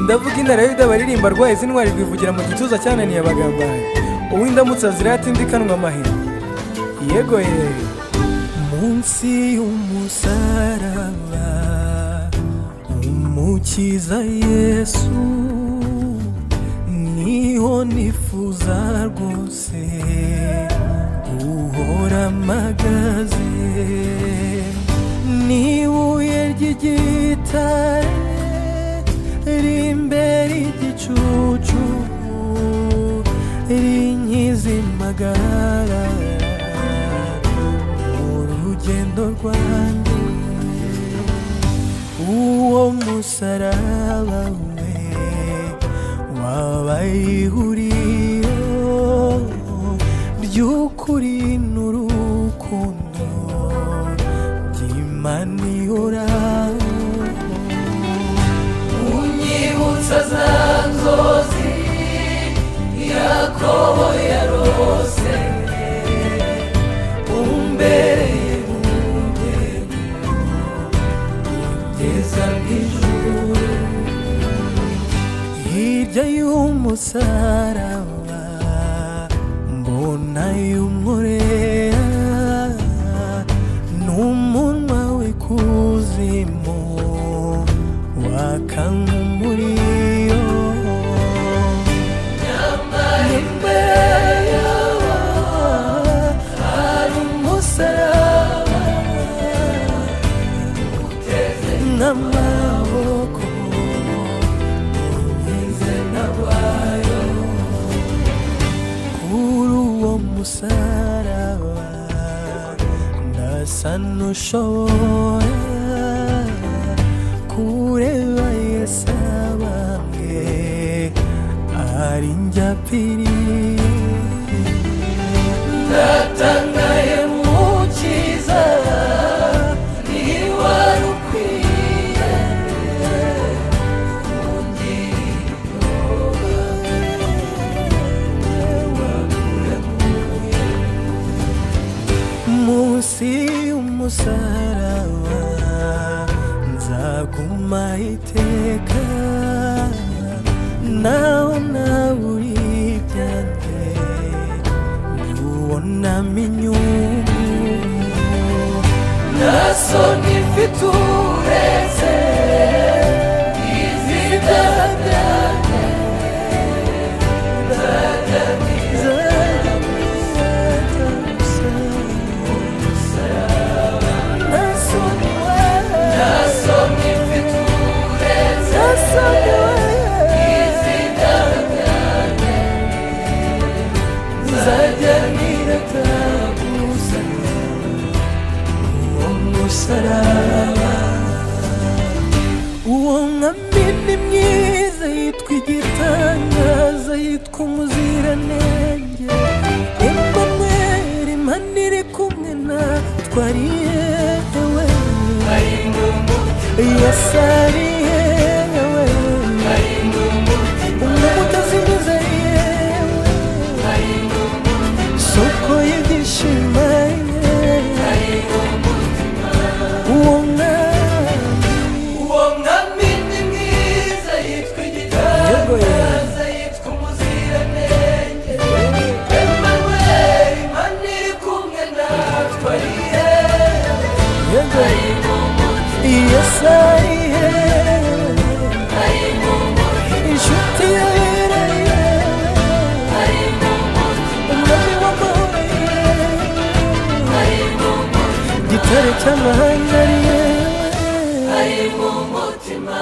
ndavuga inarayuda baririmba rwaye zintwari rwivugira mu gituza cyananiye abagambanyi uw'indamutsa ziratindikanwa amahina yego ye munsi y'umusaraba umukiza Yesu niho nifuza rwose guhora mpagaze n'ibuye ry'igitare rimbere igicucu rinkiza impagarara mu rugendo rwanjye uwo musaraba we wabaye ihuriro ry'ukuri n'urukundo by'Imana ihoraho unyibutsa za nzozi Yakobo yarose umbereye umurego ugeza mw'ijuru hirya y'umusaraba mbona y'umurera n'umunwa w'ikuzimu waka nk'umuriro nyamara imbere yawo hari umusaraba uteze nk'amaboko unkize nabayo kuri uwo musaraba ndasa n'ushobora kureba Yesu abambwe ari njyapfiriye ndatangaye mukiza niwari ukwiye munsi y'umusaraba nzaguma iteka naho naburi ibyanjye ntiwonamo inyungu nta soni mfite uretse ibyaha byanjye nzajya uwo mwami ni mwiza yitwa igitangaza yitwa umuziranenge Emmanuel Imana iri kumwe natwe ari yewe Yesu ari yewe umutazimiza yewe soko y'igishima uwo mwami ni mwiza yitwa igitangaza yitwa umuziranenge Emmanuel Imana iri kumwe natwe ari yewe Yesu ari yewe inshuti yawe umwami w'amahoro gitare cy'amahanga ari yewe ari mu mutima